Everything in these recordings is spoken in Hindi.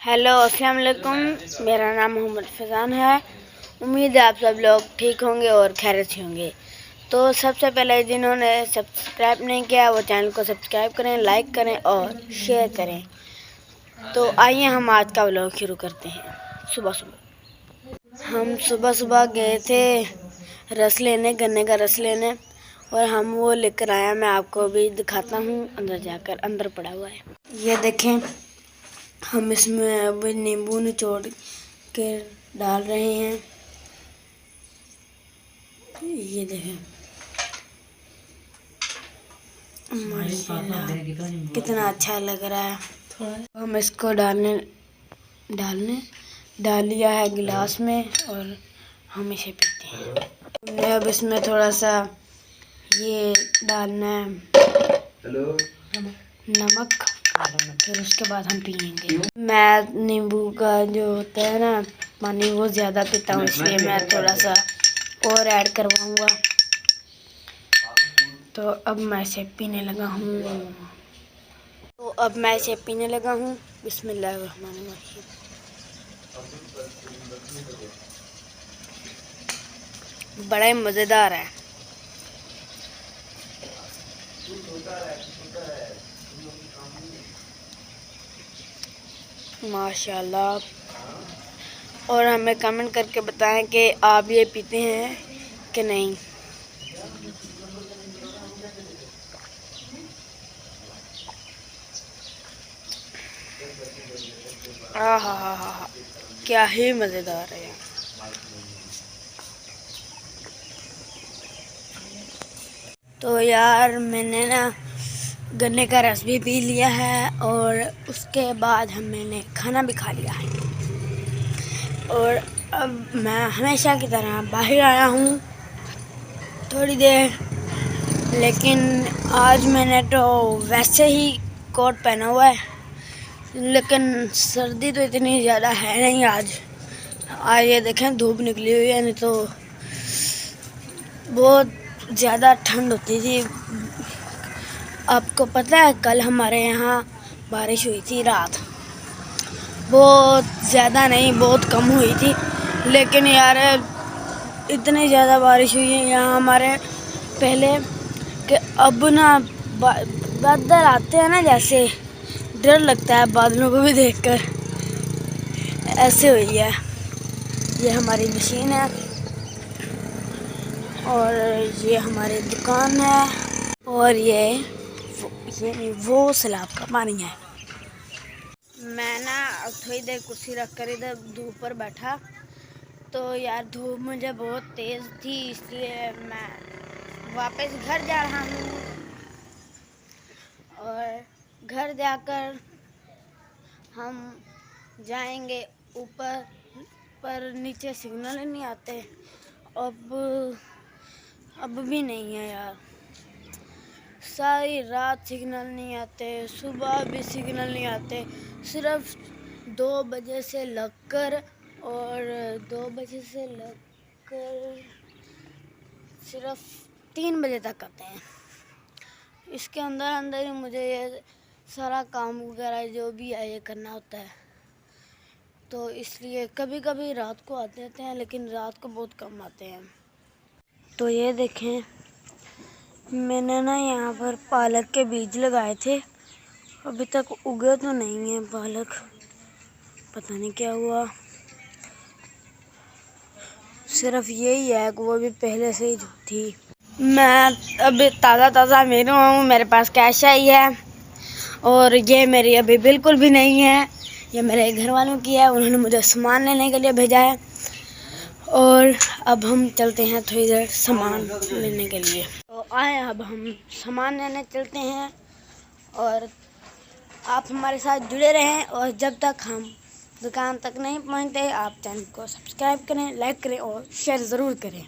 हेलो अस्सलाम वालेकुम। मेरा नाम मोहम्मद फैज़ान है। उम्मीद है आप सब लोग ठीक होंगे और खैरियत से होंगे। तो सबसे पहले जिन्होंने सब्सक्राइब नहीं किया वो चैनल को सब्सक्राइब करें, लाइक करें और शेयर करें। तो आइए हम आज का व्लॉग शुरू करते हैं। हम सुबह सुबह गए थे रस लेने, गन्ने का रस लेने, और हम वो लेकर आया। मैं आपको भी दिखाता हूँ, अंदर जाकर। अंदर पड़ा हुआ है, ये देखें। हम इसमें अब नींबू निचोड़ के डाल रहे हैं। ये देखें, माशाल्लाह कितना अच्छा लग रहा है। हम इसको डाल लिया है गिलास में और हम इसे पीते हैं। हमने अब इसमें थोड़ा सा ये डालना है नमक, फिर उसके बाद हम पियेंगे। मैं नींबू का जो होता है ना पानी, वो ज़्यादा पीता हूँ, इसलिए मैं थोड़ा सा और ऐड करवाऊँगा। तो अब मैं इसे पीने लगा हूँ। बिस्मिल्लाहिर्रहमानिर्रहीम। बड़ा ही मज़ेदार है। माशाल्लाह। और हमें कमेंट करके बताएं कि आप ये पीते हैं कि नहीं। आहा, क्या ही मज़ेदार है। तो यार मैंने ना गन्ने का रस भी पी लिया है और उसके बाद मैंने खाना भी खा लिया है। और अब मैं हमेशा की तरह बाहर आया हूँ थोड़ी देर, लेकिन आज मैंने तो वैसे ही कोट पहना हुआ है, लेकिन सर्दी तो इतनी ज़्यादा है नहीं आज। ये देखें, धूप निकली हुई है, नहीं तो बहुत ज़्यादा ठंड होती थी। आपको पता है कल हमारे यहाँ बारिश हुई थी रात। बहुत ज़्यादा नहीं, बहुत कम हुई थी, लेकिन यार इतनी ज़्यादा बारिश हुई है यहाँ हमारे पहले कि अब ना बादल आते हैं ना, जैसे डर लगता है बादलों को भी देखकर। ऐसे हुई है। ये हमारी मशीन है और ये हमारी दुकान है, और ये वो सैलाब का पानी है। मैं ना थोड़ी देर कुर्सी रखकर इधर धूप पर बैठा, तो यार धूप मुझे बहुत तेज़ थी, इसलिए मैं वापस घर जा रहा हूँ। और घर जाकर हम जाएंगे ऊपर, पर नीचे सिग्नल नहीं आते। अब भी नहीं है यार। सारी रात सिग्नल नहीं आते, सुबह भी सिग्नल नहीं आते। सिर्फ 2 बजे से लगकर सिर्फ 3 बजे तक आते हैं। इसके अंदर ही मुझे ये सारा काम वगैरह जो भी है ये करना होता है। तो इसलिए कभी कभी रात को आते हैं, लेकिन रात को बहुत कम आते हैं। तो ये देखें, मैंने ना यहाँ पर पालक के बीज लगाए थे, अभी तक उगे तो नहीं है पालक, पता नहीं क्या हुआ। सिर्फ यही है कि वो भी पहले से ही थी। मैं अभी ताज़ा मेरा हूँ, मेरे पास कैश आई है, और ये मेरी अभी बिल्कुल भी नहीं है। ये मेरे घर वालों की है, उन्होंने मुझे सामान लेने के लिए भेजा है। और अब हम चलते हैं थोड़ी देर सामान लेने के लिए। तो आए अब हम सामान लेने चलते हैं, और आप हमारे साथ जुड़े रहें। और जब तक हम दुकान तक नहीं पहुंचते, आप चैनल को सब्सक्राइब करें, लाइक करें और शेयर ज़रूर करें।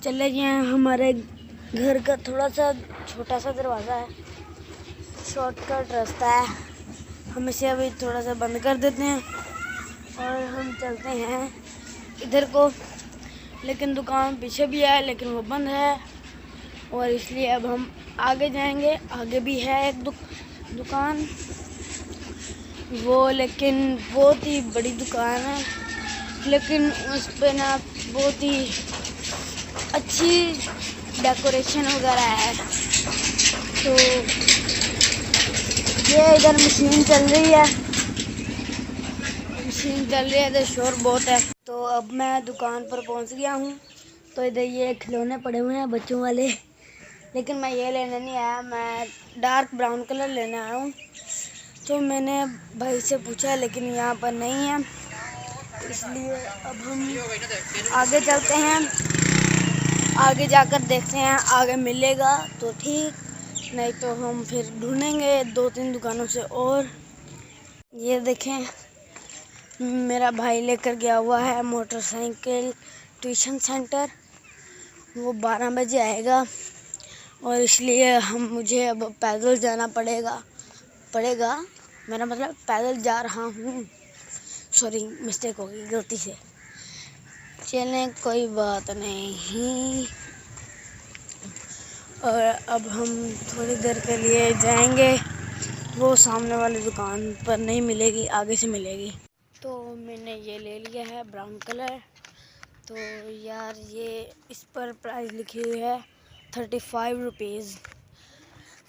चले गए, हमारे घर का थोड़ा सा छोटा सा दरवाज़ा है, शॉर्टकट रास्ता है। हम इसे अभी थोड़ा सा बंद कर देते हैं और हम चलते हैं इधर को। लेकिन दुकान पीछे भी है, लेकिन वो बंद है, और इसलिए अब हम आगे जाएंगे। आगे भी है एक दुकान वो, लेकिन बहुत ही बड़ी दुकान है, लेकिन उस पे ना बहुत ही अच्छी डेकोरेशन वगैरह है। तो ये इधर मशीन चल रही है, तो शोर बहुत है। तो अब मैं दुकान पर पहुंच गया हूं। तो इधर ये खिलौने पड़े हुए हैं बच्चों वाले, लेकिन मैं ये लेने नहीं आया, मैं डार्क ब्राउन कलर लेने आया हूँ। तो मैंने भाई से पूछा, लेकिन यहाँ पर नहीं है, इसलिए अब हम आगे चलते हैं। आगे जाकर देखते हैं, आगे मिलेगा तो ठीक, नहीं तो हम फिर ढूंढेंगे 2-3 दुकानों से। और ये देखें, मेरा भाई लेकर गया हुआ है मोटरसाइकिल ट्यूशन सेंटर। वो 12 बजे आएगा और इसलिए मुझे अब पैदल जाना पड़ेगा। मेरा मतलब पैदल जा रहा हूँ। सॉरी, मिस्टेक हो गई गलती से। चलें, कोई बात नहीं। और अब हम थोड़ी देर के लिए जाएंगे, वो सामने वाली दुकान पर नहीं मिलेगी, आगे से मिलेगी। तो मैंने ये ले लिया है ब्राउन कलर। तो यार ये इस पर प्राइस लिखी हुई है 35 रुपीज़,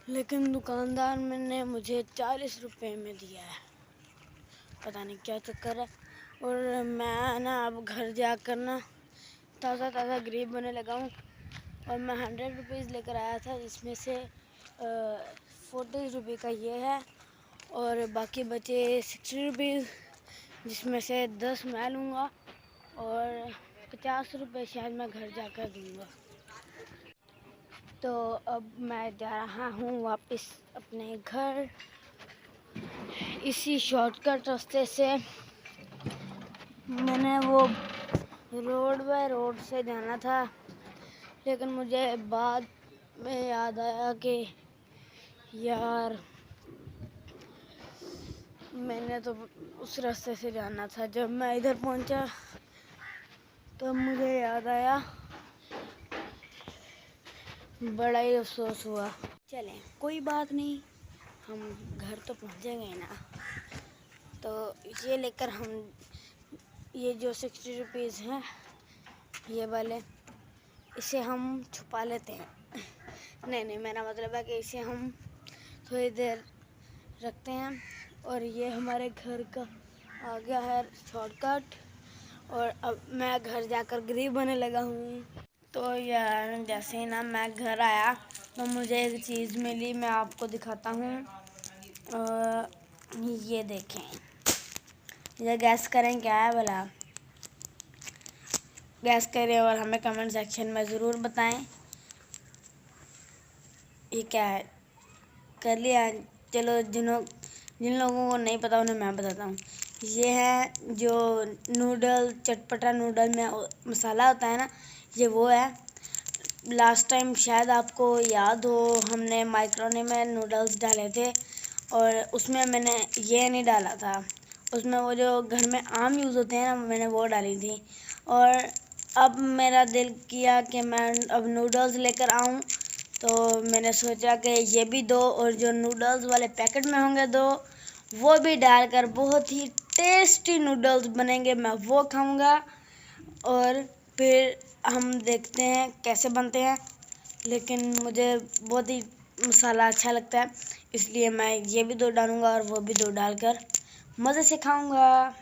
लेकिन दुकानदार ने मुझे 40 रुपये में दिया है। पता नहीं क्या चक्कर है। और मैं ना अब घर जाकर ना ताज़ा गरीब बनने लगा हूँ। और मैं 100 रुपीज़ लेकर आया था, जिसमें से 40 रुपये का ये है और बाकी बचे 60 रुपीज़, जिसमें से 10 मैं लूँगा और 50 रुपये शायद मैं घर जाकर दूँगा। तो अब मैं जा रहा हूँ वापस अपने घर, इसी शॉर्टकट रास्ते से। मैंने वो रोड बाय रोड से जाना था, लेकिन मुझे बाद में याद आया कि यार मैंने तो उस रास्ते से जाना था। जब मैं इधर पहुंचा तो मुझे याद आया, बड़ा ही अफसोस हुआ। चलें, कोई बात नहीं, हम घर तो पहुंचेंगे ना। तो ये लेकर हम ये जो 60 रुपीज़ हैं ये वाले, इसे हम छुपा लेते हैं। नहीं, मेरा मतलब है कि इसे हम थोड़ी देर रखते हैं। और ये हमारे घर का आ गया है शॉर्टकट। और अब मैं घर जाकर गरीब बनने लगा हूँ। तो यार जैसे ही ना मैं घर आया तो मुझे एक चीज़ मिली, मैं आपको दिखाता हूँ। ये देखें, ये गैस करें क्या है भला। गैस करें और हमें कमेंट सेक्शन में ज़रूर बताएं ये क्या है। कर लिया? चलो, जिन लोगों को नहीं पता उन्हें मैं बताता हूँ। ये है जो नूडल, चटपटा नूडल में मसाला होता है ना, ये वो है। लास्ट टाइम शायद आपको याद हो, हमने माइक्रोनी में नूडल्स डाले थे और उसमें मैंने ये नहीं डाला था, उसमें वो जो घर में आम यूज़ होते हैं ना, मैंने वो डाली थी। और अब मेरा दिल किया कि मैं अब नूडल्स लेकर आऊँ, तो मैंने सोचा कि ये भी दो और जो नूडल्स वाले पैकेट में होंगे दो, वो भी डालकर बहुत ही टेस्टी नूडल्स बनेंगे, मैं वो खाऊंगा। और फिर हम देखते हैं कैसे बनते हैं, लेकिन मुझे बहुत ही मसाला अच्छा लगता है, इसलिए मैं ये भी दो डालूंगा और वो भी दो डालकर मज़े से खाऊंगा।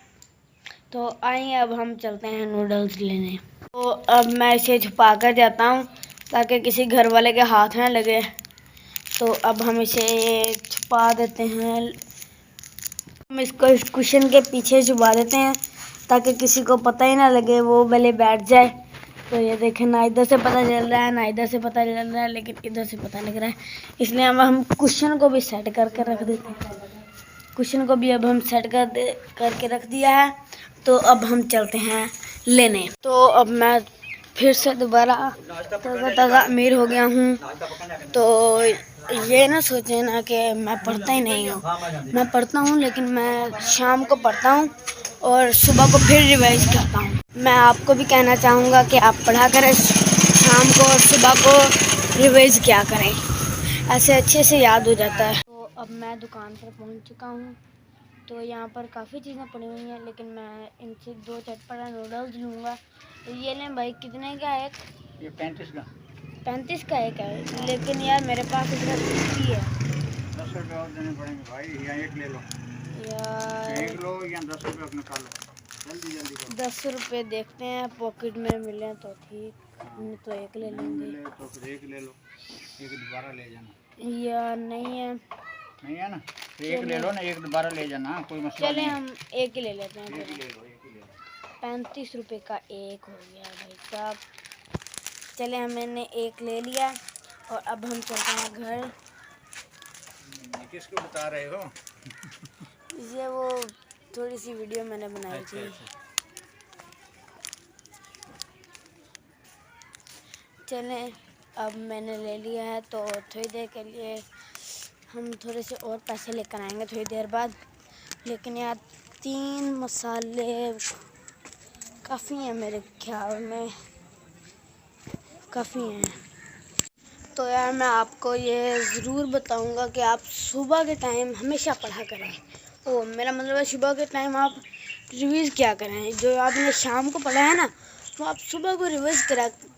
तो आइए अब हम चलते हैं नूडल्स लेने। तो अब मैं इसे छुपा कर जाता हूँ ताकि किसी घर वाले के हाथ ना लगे। तो अब हम इसे छुपा देते हैं, हम इसको इस कुशन के पीछे छुपा देते हैं ताकि किसी को पता ही ना लगे, वो भले बैठ जाए। तो ये देखें, ना इधर से पता चल रहा है ना इधर से पता चल रहा है, लेकिन इधर से पता लग रहा है, इसलिए अब हम कुशन को भी सेट करके रख देते हैं। कुशन को भी अब हम सेट करके रख दिया है। तो अब हम चलते हैं लेने। तो अब मैं फिर से दोबारा ताज़ा अमीर हो गया हूँ। तो ये ना सोचें ना कि मैं पढ़ता ही नहीं हूँ, मैं पढ़ता हूँ, लेकिन मैं शाम को पढ़ता हूँ और सुबह को फिर रिवाइज करता हूँ। मैं आपको भी कहना चाहूँगा कि आप पढ़ा करें शाम को और सुबह को रिवाइज किया करें, ऐसे अच्छे से याद हो जाता है। तो अब मैं दुकान पर पहुंच चुका हूं। तो यहाँ पर काफ़ी चीज़ें पड़ी हुई हैं, लेकिन मैं इनसे 2 चटपटा नूडल्स लूँगा। तो ये लें भाई, कितने का एक? ये 35 का। 35 का एक है, लेकिन यार मेरे पास इतना 60 है। 10 रुपये और देने पड़ेंगे भाई, या एक ले लो। यार एक लो या 10 रुपये अपने खा लो, जल्दी जल्दी करो। 10 रुपये देखते हैं पॉकेट में मिले तो ठीक, नहीं तो एक ले लेंगे। मिले तो फिर एक ले लो, एक दोबारा ले जाना। यार नहीं है। नहीं है ना, तो एक ले लो ना, एक दोबारा ले जाना, कोई मसला चले नहीं। हम एक ही ले लेते हैं। एक ही ले लो, एक ही ले लो। 35 रुपये का एक हो गया भाई साहब। चले मैंने एक ले लिया और अब हम चलते हैं घर। किसको बता रहे हो? ये वो थोड़ी सी वीडियो मैंने बनाई थी। चले अब मैंने ले लिया है, तो थोड़ी देर के लिए हम थोड़े से और पैसे लेकर आएंगे थोड़ी देर बाद। लेकिन यार 3 मसाले काफ़ी हैं मेरे ख्याल में, काफ़ी हैं। तो यार मैं आपको ये ज़रूर बताऊंगा कि आप सुबह के टाइम हमेशा पढ़ा करें। ओ मेरा मतलब है सुबह के टाइम आप रिवीज़ किया करें। जो आपने शाम को पढ़ा है ना, वो आप सुबह को रिवीज़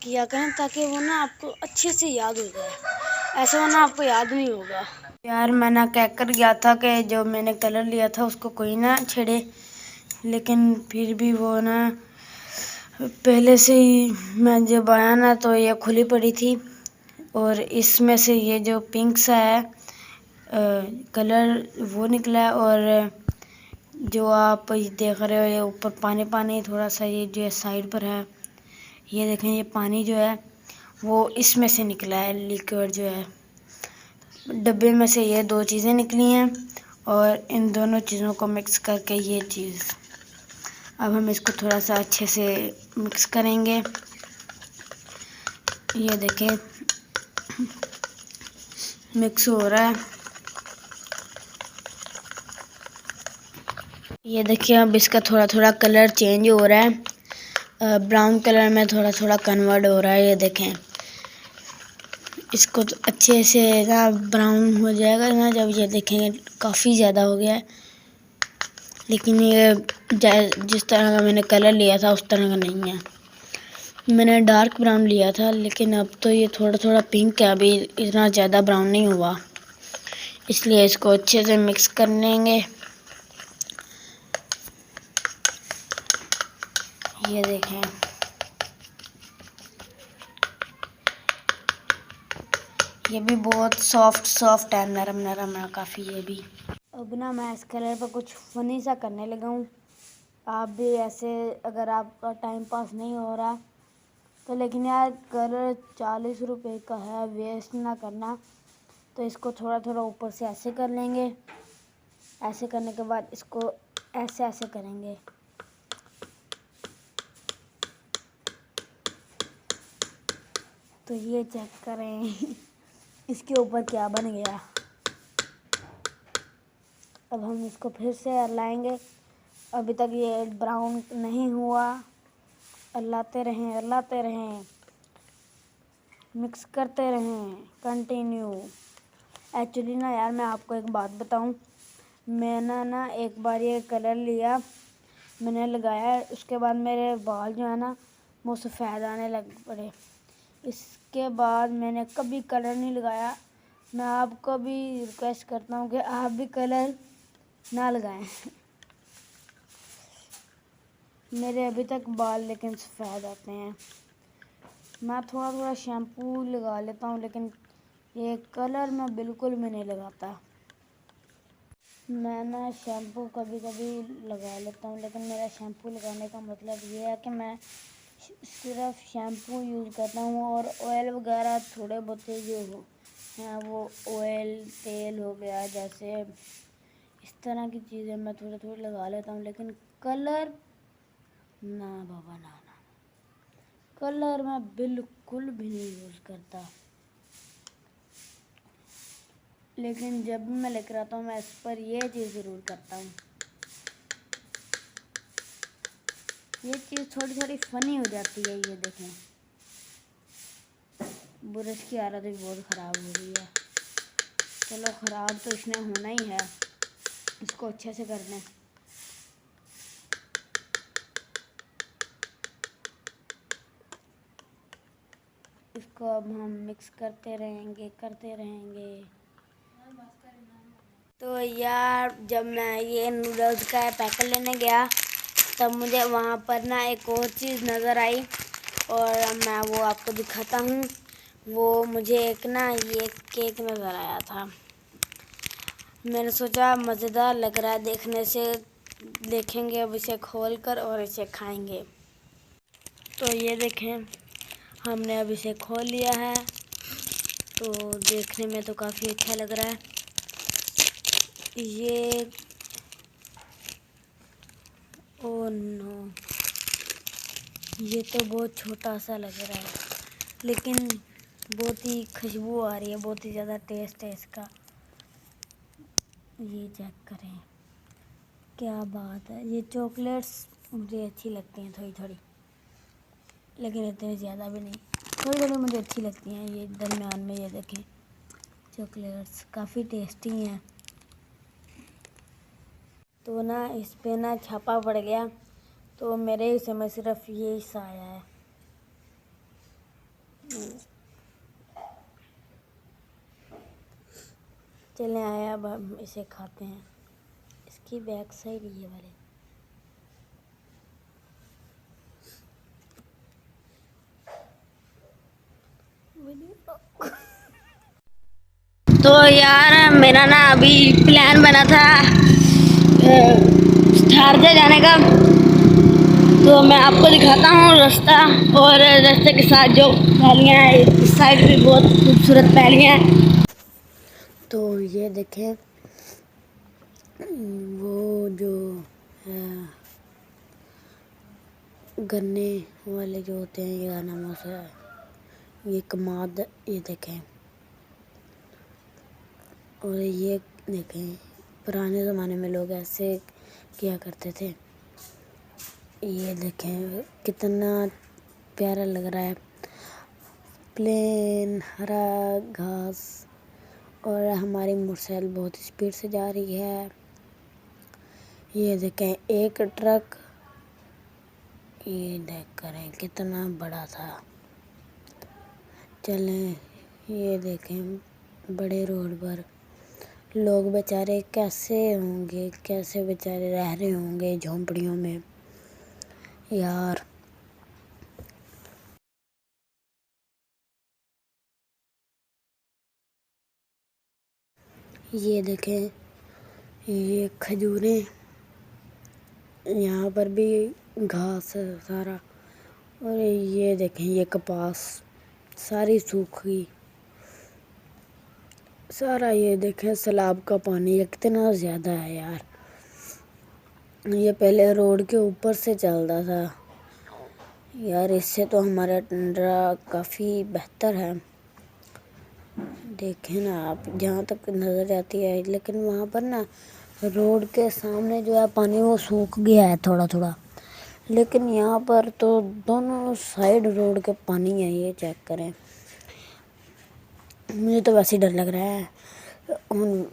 किया करें, ताकि वो ना आपको अच्छे से याद हो जाए। ऐसा वरना आपको याद नहीं होगा। यार मैं ना कह कर गया था कि जो मैंने कलर लिया था उसको कोई ना छेड़े, लेकिन फिर भी वो ना पहले से ही मैं जब आया ना तो ये खुली पड़ी थी, और इसमें से ये जो पिंक सा है कलर वो निकला है, और जो आप देख रहे हो ये ऊपर पानी पानी थोड़ा सा ये जो साइड पर है, ये देखें ये पानी जो है वो इसमें से निकला है, लिक्विड जो है। डब्बे में से ये 2 चीज़ें निकली हैं, और इन दोनों चीज़ों को मिक्स करके ये चीज़, अब हम इसको थोड़ा सा अच्छे से मिक्स करेंगे। ये देखें मिक्स हो रहा है। ये देखिए अब इसका थोड़ा थोड़ा कलर चेंज हो रहा है, ब्राउन कलर में थोड़ा थोड़ा कन्वर्ट हो रहा है। ये देखें इसको तो अच्छे से ना ब्राउन हो जाएगा ना जब ये देखेंगे काफ़ी ज़्यादा हो गया है। लेकिन ये जिस तरह का मैंने कलर लिया था उस तरह का नहीं है। मैंने डार्क ब्राउन लिया था, लेकिन अब तो ये थोड़ा थोड़ा पिंक है, अभी इतना ज़्यादा ब्राउन नहीं हुआ। इसलिए इसको अच्छे से मिक्स कर लेंगे। ये देखें ये भी बहुत सॉफ्ट है, नरम नरम है काफ़ी ये भी। अब ना मैं इस कलर पर कुछ फ़नी सा करने लगा हूँ। आप भी ऐसे, अगर आपका टाइम पास नहीं हो रहा तो, लेकिन यार कलर 40 रुपये का है, वेस्ट ना करना। तो इसको थोड़ा थोड़ा ऊपर से ऐसे कर लेंगे। ऐसे करने के बाद इसको ऐसे ऐसे करेंगे। तो ये चेक करें इसके ऊपर क्या बन गया। अब हम इसको फिर से लाएंगे। अभी तक ये ब्राउन नहीं हुआ। हलाते रहें, मिक्स करते रहें, कंटिन्यू। एक्चुअली ना यार मैं आपको एक बात बताऊं, मैंने ना एक बार ये कलर लिया, मैंने लगाया, उसके बाद मेरे बाल जो है ना वो सफ़ेद आने लग पड़े। इसके बाद मैंने कभी कलर नहीं लगाया। मैं आपको भी रिक्वेस्ट करता हूँ कि आप भी कलर ना लगाएं। मेरे अभी तक बाल लेकिन सफ़ेद आते हैं। मैं थोड़ा थोड़ा शैम्पू लगा लेता हूँ, लेकिन ये कलर मैं बिल्कुल भी नहीं लगाता। मैं ना शैम्पू कभी कभी लगा लेता हूँ, लेकिन मेरा शैम्पू लगाने का मतलब ये है कि मैं सिर्फ शैम्पू यूज़ करता हूँ, और ऑयल वगैरह थोड़े बहुत जो हो हैं वो ऑयल तेल हो गया, जैसे इस तरह की चीज़ें मैं थोड़ी थोड़ी लगा लेता हूँ। लेकिन कलर ना बाबा ना, कलर मैं बिल्कुल भी नहीं यूज़ करता। लेकिन जब भी मैं लेकर आता हूँ मैं इस पर ये चीज़ ज़रूर करता हूँ। ये चीज़ थोड़ी थोड़ी फ़नी हो जाती है। ये देखें ब्रश की हालत भी बहुत ख़राब हो रही है। चलो ख़राब तो इसने होना ही है, इसको अच्छे से करना है। इसको अब हम मिक्स करते रहेंगे। तो यार जब मैं ये नूडल्स का पैकेट लेने गया तब मुझे वहाँ पर ना एक और चीज़ नज़र आई और मैं वो आपको दिखाता हूँ। वो मुझे एक ना ये केक नज़र आया था। मैंने सोचा मज़ेदार लग रहा है देखने से, देखेंगे अब इसे खोल कर और इसे खाएंगे। तो ये देखें, हमने अब इसे खोल लिया है। तो देखने में तो काफ़ी अच्छा लग रहा है। ये ओह नो, ये तो बहुत छोटा सा लग रहा है, लेकिन बहुत ही खुशबू आ रही है, बहुत ही ज़्यादा टेस्ट है इसका। ये चेक करें, क्या बात है। ये चॉकलेट्स मुझे अच्छी लगती हैं थोड़ी थोड़ी, लेकिन इतनी ज़्यादा भी नहीं, थोड़ी थोड़ी मुझे अच्छी लगती हैं। ये दरमियान में ये देखें, चॉकलेट्स काफ़ी टेस्टी हैं। तो ना इस पे ना छापा पड़ गया, तो मेरे हिस्से में सिर्फ ये हिस्सा आया है। चलें आए, अब हम इसे खाते हैं। इसकी बैक साइड ये वाले, तो यार मेरा ना अभी प्लान बना था शारजा जाने का। तो मैं आपको दिखाता हूँ रास्ता, और रास्ते के साथ जो पहलियाँ हैं, इस साइड भी बहुत खूबसूरत पहलियाँ हैं। तो ये देखें, वो जो गन्ने वाले जो होते हैं, ये नाम से ये कमाद, ये देखें। और ये देखें, पुराने ज़माने में लोग ऐसे किया करते थे। ये देखें कितना प्यारा लग रहा है, प्लेन हरा घास। और हमारी मोटरसाइकिल बहुत स्पीड से जा रही है। ये देखें एक ट्रक, ये देख करें कितना बड़ा था। चलें, ये देखें बड़े रोड पर लोग बेचारे कैसे होंगे, कैसे बेचारे रह रहे होंगे झोंपड़ियों में यार। ये देखें, ये खजूरें, यहाँ पर भी घास है सारा। और ये देखें, ये कपास सारी सूखी सारा। ये देखें सैलाब का पानी ये कितना ज़्यादा है यार। ये पहले रोड के ऊपर से चलता था यार, इससे तो हमारा टंडरा काफ़ी बेहतर है। देखें ना आप, जहाँ तक नज़र जाती है, लेकिन वहाँ पर ना रोड के सामने जो है पानी वो सूख गया है थोड़ा थोड़ा, लेकिन यहाँ पर तो दोनों साइड रोड के पानी है। ये चेक करें, मुझे तो वैसे ही डर लग रहा है।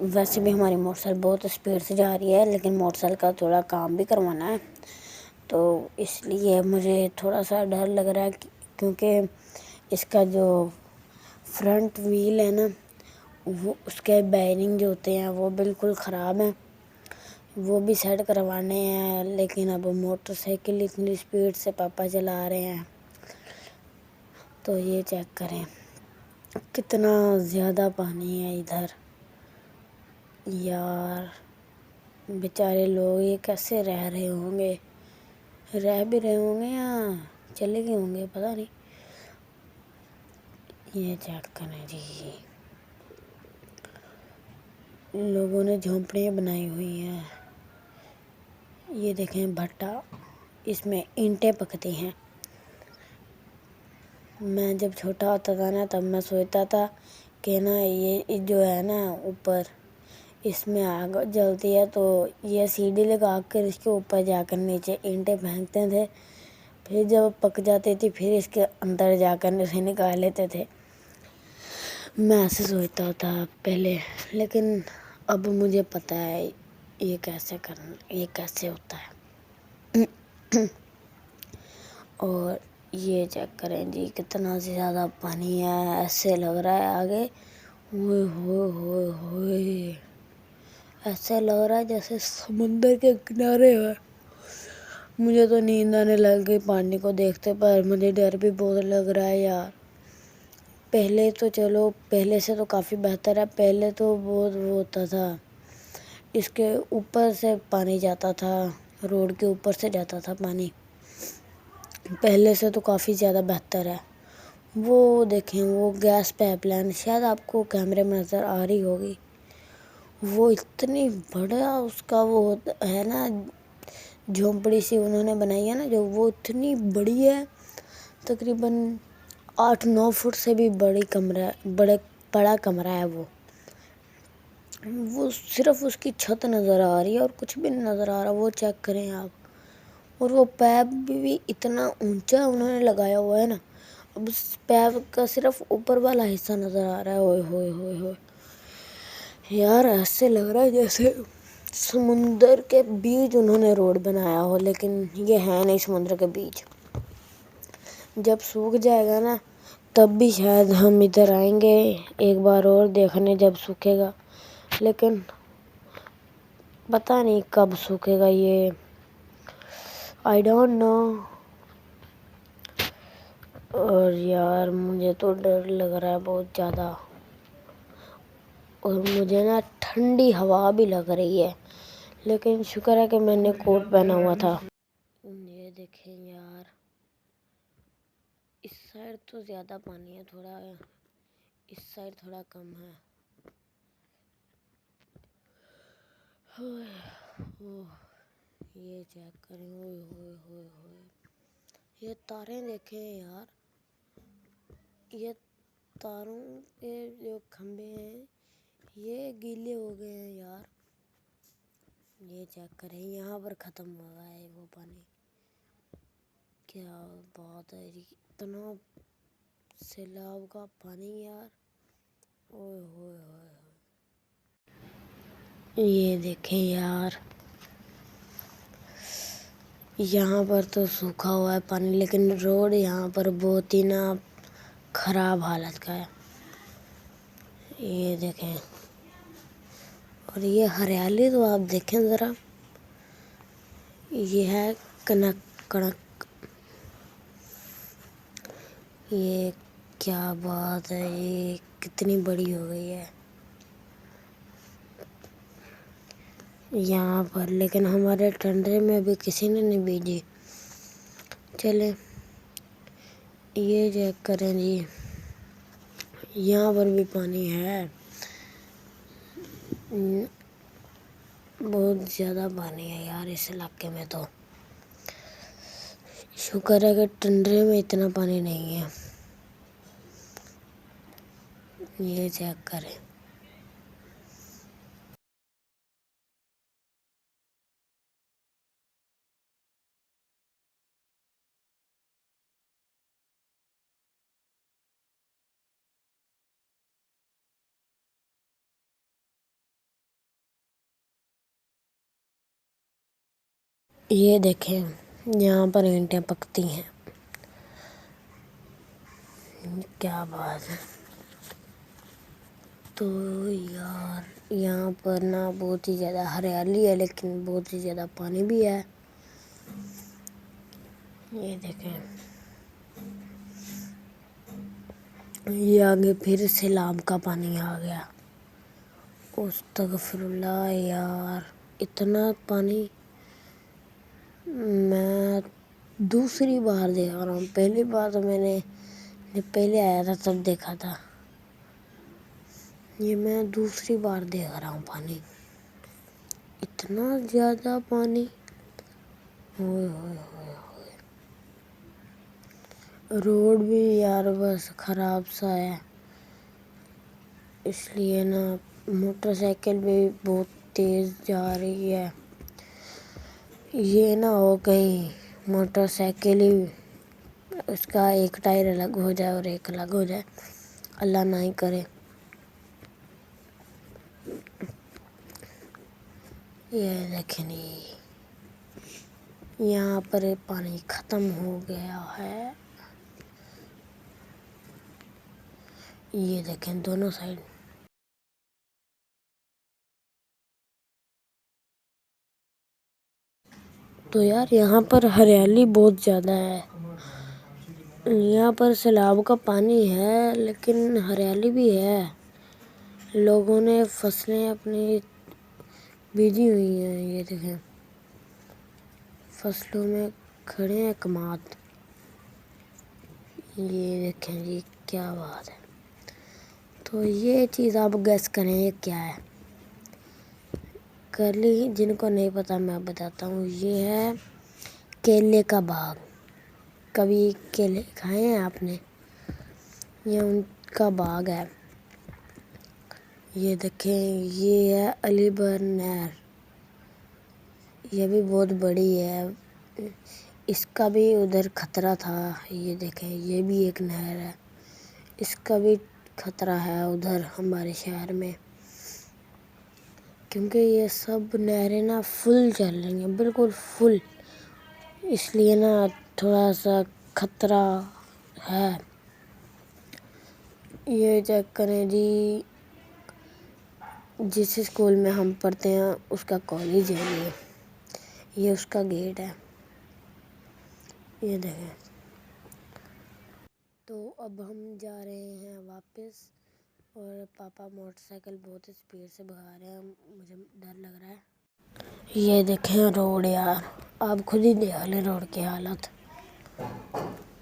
वैसे भी हमारी मोटरसाइकिल बहुत स्पीड से जा रही है, लेकिन मोटरसाइकिल का थोड़ा काम भी करवाना है, तो इसलिए मुझे थोड़ा सा डर लग रहा है क्योंकि इसका जो फ्रंट व्हील है ना, वो उसके बेयरिंग जो होते हैं वो बिल्कुल ख़राब हैं, वो भी सेट करवाने हैं। लेकिन अब मोटरसाइकिल इतनी स्पीड से पापा चला रहे हैं, तो ये चेक करें कितना ज़्यादा पानी है इधर यार। बेचारे लोग ये कैसे रह रहे होंगे, रह भी रहे होंगे या चले गए होंगे पता नहीं। ये चेक करें जी, लोगों ने झोंपड़ियाँ बनाई हुई हैं। ये देखें भट्टा, इसमें ईंटें पकती हैं। मैं जब छोटा होता था ना, तब मैं सोचता था कि ना ये जो है ना ऊपर, इसमें आग जलती है, तो ये सीढ़ी लगा कर इसके ऊपर जाकर नीचे ईंटें फेंकते थे, फिर जब पक जाती थी फिर इसके अंदर जाकर इसे निकाल लेते थे। मैं ऐसे सोचता था पहले, लेकिन अब मुझे पता है ये कैसे होता है। और ये चेक करें जी, कितना ज़्यादा पानी है। ऐसे लग रहा है आगे, ओए होए होए होए, ऐसे लग रहा है जैसे समुंदर के किनारे है। मुझे तो नींद आने लग गई पानी को देखते, पर मुझे डर भी बहुत लग रहा है यार। पहले तो चलो, पहले से तो काफ़ी बेहतर है। पहले तो बहुत वो होता था, इसके ऊपर से पानी जाता था, रोड के ऊपर से जाता था पानी। पहले से तो काफ़ी ज़्यादा बेहतर है। वो देखें, वो गैस पाइपलाइन शायद आपको कैमरे में नज़र आ रही होगी। वो इतनी बड़ा उसका वो है ना, झोंपड़ी सी उन्होंने बनाई है ना जो, वो इतनी बड़ी है। तकरीबन 8-9 फुट से भी बड़ा कमरा है वो सिर्फ उसकी छत नज़र आ रही है और कुछ भी नहीं नज़र आ रहा। वो चेक करें आप। और वो पैप भी इतना ऊंचा उन्होंने लगाया हुआ है ना, अब उस पैप का सिर्फ ऊपर वाला हिस्सा नज़र आ रहा है। ओए होए होए होए यार, ऐसे लग रहा है जैसे समुंदर के बीच उन्होंने रोड बनाया हो, लेकिन ये है नहीं समुद्र के बीच। जब सूख जाएगा ना, तब भी शायद हम इधर आएंगे एक बार और देखने, जब सूखेगा। लेकिन पता नहीं कब सूखेगा ये, आई डोंट नो। और यार मुझे तो डर लग रहा है बहुत ज़्यादा, और मुझे ना ठंडी हवा भी लग रही है, लेकिन शुक्र है कि मैंने कोट पहना हुआ था। ये देखें यार, इस साइड तो ज़्यादा पानी है, थोड़ा इस साइड थोड़ा कम है। ओह, ये चेक करें, ओए होए होए होए, ये तारें देखें यार, ये तारों के जो खंभे हैं ये गीले हो गए हैं यार। ये चेक करें, यहाँ पर ख़त्म हो गया है वो पानी। क्या बात है, इतना सैलाब का पानी यार, ओए होए होए। ये देखें यार, यहाँ पर तो सूखा हुआ है पानी, लेकिन रोड यहाँ पर बहुत ही ना खराब हालत का है। ये देखें, और ये हरियाली तो आप देखें ज़रा, ये है कनक कणक। ये क्या बात है, ये कितनी बड़ी हो गई है यहाँ पर, लेकिन हमारे टंडरे में अभी किसी ने नहीं बीजी। चले ये चेक करें जी, यहाँ पर भी पानी है, बहुत ज़्यादा पानी है यार इस इलाके में। तो शुक्र है कि टंडरे में इतना पानी नहीं है। ये चेक करें, ये देखें, यहाँ पर ईंटें पकती हैं। क्या बात है। तो यार यहाँ पर ना बहुत ही ज़्यादा हरियाली है, लेकिन बहुत ही ज़्यादा पानी भी है। ये देखें, ये आगे फिर सैलाब का पानी आ गया। अस्तगफिरुल्लाह यार, इतना पानी मैं दूसरी बार देख रहा हूँ। पहली बार तो मैंने जब पहले आया था तब देखा था, ये मैं दूसरी बार देख रहा हूँ पानी, इतना ज़्यादा पानी। ओए होए होए होए, रोड भी यार बस ख़राब सा है, इसलिए ना मोटरसाइकिल भी बहुत तेज़ जा रही है। ये ना हो कहीं मोटरसाइकिल ही उसका एक टायर अलग हो जाए और एक अलग हो जाए, अल्लाह ना ही करे। ये देखें यहाँ पर पानी ख़त्म हो गया है। ये देखें दोनों साइड। तो यार यहाँ पर हरियाली बहुत ज़्यादा है। यहाँ पर सैलाब का पानी है लेकिन हरियाली भी है। लोगों ने फसलें अपनी बीजी हुई हैं। ये देखें फसलों में खड़े हैं कमाद। ये देखें जी क्या बात है। तो ये चीज़ आप गैस करें ये क्या है। कर ली, जिनको नहीं पता मैं बताता हूँ। ये है केले का बाग। कभी केले खाए हैं आपने? ये उनका बाग है। ये देखें ये है अलीबर नहर। ये भी बहुत बड़ी है। इसका भी उधर खतरा था। ये देखें ये भी एक नहर है। इसका भी खतरा है उधर हमारे शहर में, क्योंकि ये सब नहरें ना फुल चल रही हैं, बिल्कुल फुल। इसलिए ना थोड़ा सा खतरा है। ये चेक करें जी, जिस स्कूल में हम पढ़ते हैं उसका कॉलेज है ये उसका गेट है। ये देखें। तो अब हम जा रहे हैं वापस और पापा मोटरसाइकिल बहुत स्पीड से भगा रहे हैं। मुझे डर लग रहा है। ये देखें रोड यार, आप खुद ही देख लें रोड की हालत।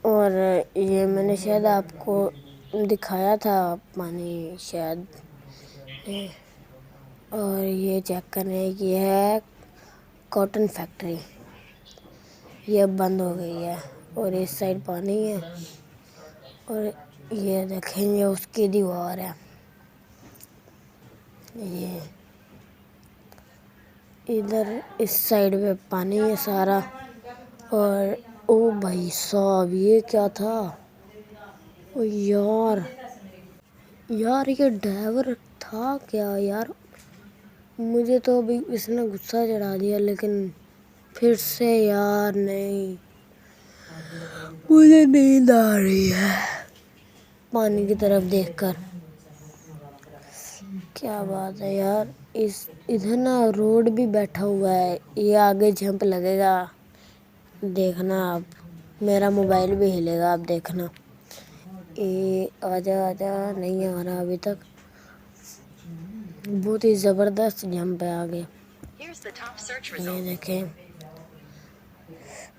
और ये मैंने शायद आपको दिखाया था पानी शायद। और ये चेक करें ये है कॉटन फैक्ट्री। ये अब बंद हो गई है और इस साइड पानी है। और ये देखें ये उसकी दीवार है। ये इधर इस साइड पे पानी है सारा। और ओ भाई साहब ये क्या था। ओ यार ये ड्राइवर था क्या यार। मुझे तो अभी इसने गुस्सा चढ़ा दिया, लेकिन फिर से यार नहीं, मुझे नींद आ रही है पानी की तरफ देखकर। क्या बात है यार। इधर ना रोड भी बैठा हुआ है। ये आगे जंप लगेगा, देखना आप। मेरा मोबाइल भी हिलेगा, आप देखना। ये आजा आजा, नहीं आ रहा अभी तक। बहुत ही ज़बरदस्त जंप है आगे। ये देखें।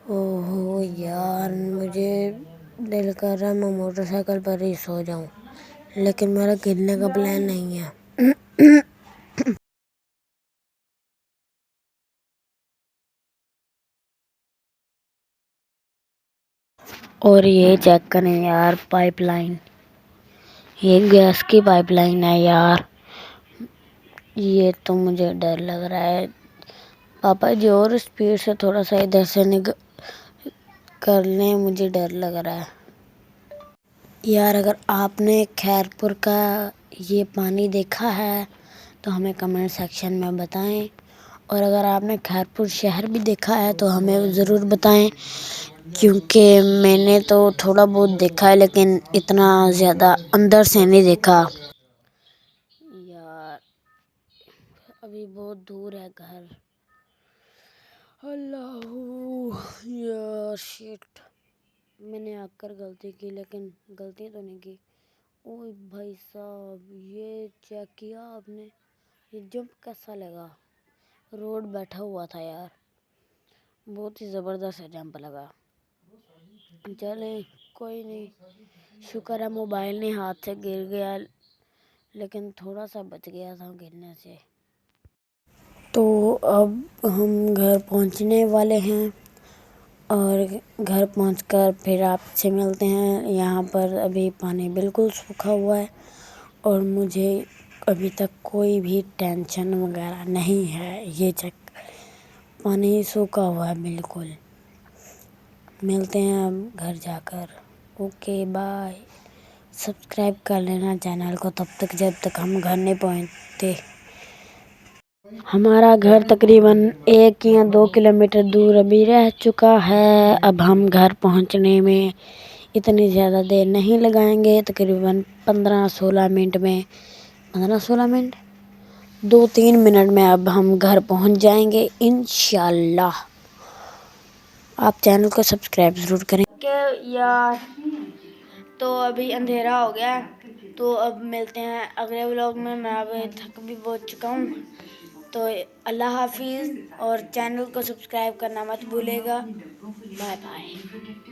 ओहो यार, मुझे दिल कर रहा है मैं मोटरसाइकिल पर ही सो जाऊं, लेकिन मेरा गिरने का प्लान नहीं है। और ये चेक करें यार पाइपलाइन। ये गैस की पाइपलाइन है यार। ये तो मुझे डर लग रहा है। पापा जी और स्पीड से थोड़ा सा इधर से कर लें, मुझे डर लग रहा है यार। अगर आपने खैरपुर का ये पानी देखा है तो हमें कमेंट सेक्शन में बताएं। और अगर आपने खैरपुर शहर भी देखा है तो हमें ज़रूर बताएं, क्योंकि मैंने तो थोड़ा बहुत देखा है लेकिन इतना ज़्यादा अंदर से नहीं देखा यार। अभी बहुत दूर है घर। अल्लाह यार शिट, मैंने आकर गलती की, लेकिन गलती तो नहीं की। ओए भाई साहब, ये चेक किया आपने, ये जंप कैसा लगा। रोड बैठा हुआ था यार, बहुत ही ज़बरदस्त जंप लगा। चले कोई नहीं, शुक्र है मोबाइल नहीं हाथ से गिर गया, लेकिन थोड़ा सा बच गया था गिरने से। तो अब हम घर पहुंचने वाले हैं और घर पहुंचकर फिर आपसे मिलते हैं। यहाँ पर अभी पानी बिल्कुल सूखा हुआ है और मुझे अभी तक कोई भी टेंशन वगैरह नहीं है। ये चेक, पानी सूखा हुआ है बिल्कुल। मिलते हैं अब घर जाकर। Okay bye. सब्सक्राइब कर लेना चैनल को तब तक जब तक हम घर नहीं पहुँचते। हमारा घर तकरीबन 1 या 2 किलोमीटर दूर अभी रह चुका है। अब हम घर पहुंचने में इतनी ज़्यादा देर नहीं लगाएंगे, तकरीबन 15-16 मिनट में 15-16 मिनट 2-3 मिनट में अब हम घर पहुंच जाएंगे इंशाल्लाह। आप चैनल को सब्सक्राइब ज़रूर करें। यार तो अभी अंधेरा हो गया है, तो अब मिलते हैं अगले व्लॉग में। मैं अब थक भी बहुत चुका हूँ, तो अल्लाह हाफिज़ और चैनल को सब्सक्राइब करना मत भूलेगा। Bye bye.